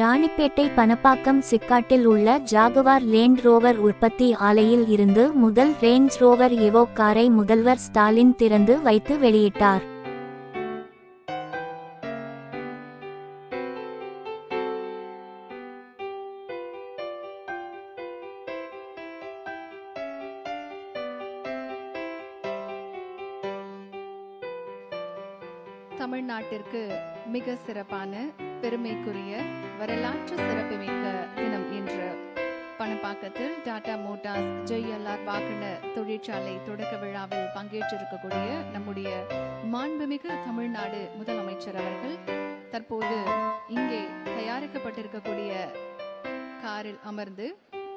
ராணிப்பேட்டை பணப்பாக்கம் சிக்காட்டில் உள்ள Jaguar land rover உற்பத்தி ஆலையில் இருந்து முதல் ரேஞ்ச் ரோவர் எவோக் காரை முதல்வர் ஸ்டாலின் திறந்து வைத்து வெளியிட்டார். தமிழ்நாட்டிற்கு மிக சிறப்பான பெருமைக்குரிய வரலாற்று சிறப்புமிக்க தினம் இன்று. பணப்பாக்கத்தில் டாடா மோட்டார்ஸ் JLR வாகன தொழிற்சாலை தொடக்க விழாவில் பங்கேற்றிருக்கக்கூடிய நம்முடைய மாண்புமிகு தமிழ்நாடு முதலமைச்சர் அவர்கள் தற்போது இங்கே தயாரிக்கப்பட்டிருக்கக்கூடிய காரில் அமர்ந்து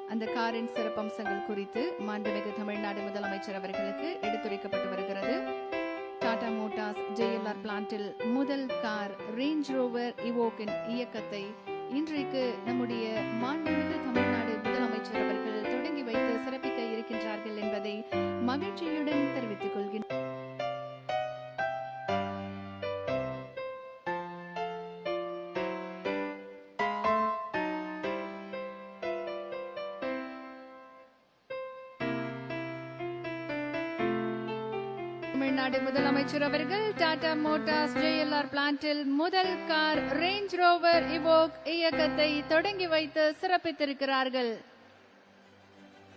அந்த காரின் சிறப்பம்சங்கள் குறித்து மாண்புமிகு தமிழ்நாடு முதலமைச்சர் அவர்களுக்கு எடுத்துரைக்கப்பட்டு வருகிறது. டாடா மோட்டார்ஸ் JLR பிளான்டில் முதல் கார் ரேஞ்ச் ரோவர் இவோக்கின் இயக்கத்தை இன்றைக்கு நம்முடைய மாண்புமிகு தமிழ்நாடு முதலமைச்சர் அவர்கள் தொடங்கி வைத்து சிறப்பிக்க இருக்கின்றார்கள் என்பதை மகிழ்ச்சியுடன் தெரிவித்துக் கொள்கின்றனர். தமிழ்நாடு முதலமைச்சர் அவர்கள் டாடா மோட்டார்ஸ் JLR பிளான்டில் முதல் கார் ரேஞ்ச் ரோவர் இவோக் இயக்கத்தை தொடங்கி வைத்து சிறப்பித்திருக்கிறார்கள்.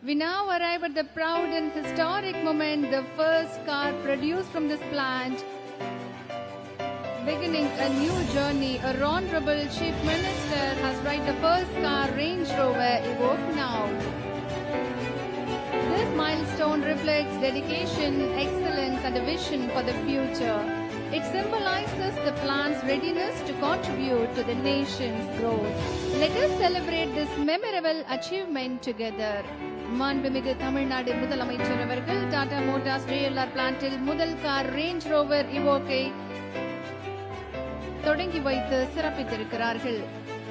We now arrive at the proud and historic moment, the first car produced from this plant, beginning a new journey. Our Honorable Chief Minister has ride the first car Range Rover Evoque now. This milestone reflects dedication, excellence and a vision for the future. It symbolizes the plant's readiness to contribute to the nation's growth. Let us celebrate this memorable achievement together. மாண்புமிகு தமிழ்நாடு முதலமைச்சர் அவர்கள் Tata Motors JLR பிளான்டில் முதல் car range rover இவோக்கை தொடங்கி வைத்து சிறப்பித்திருக்கிறார்கள்.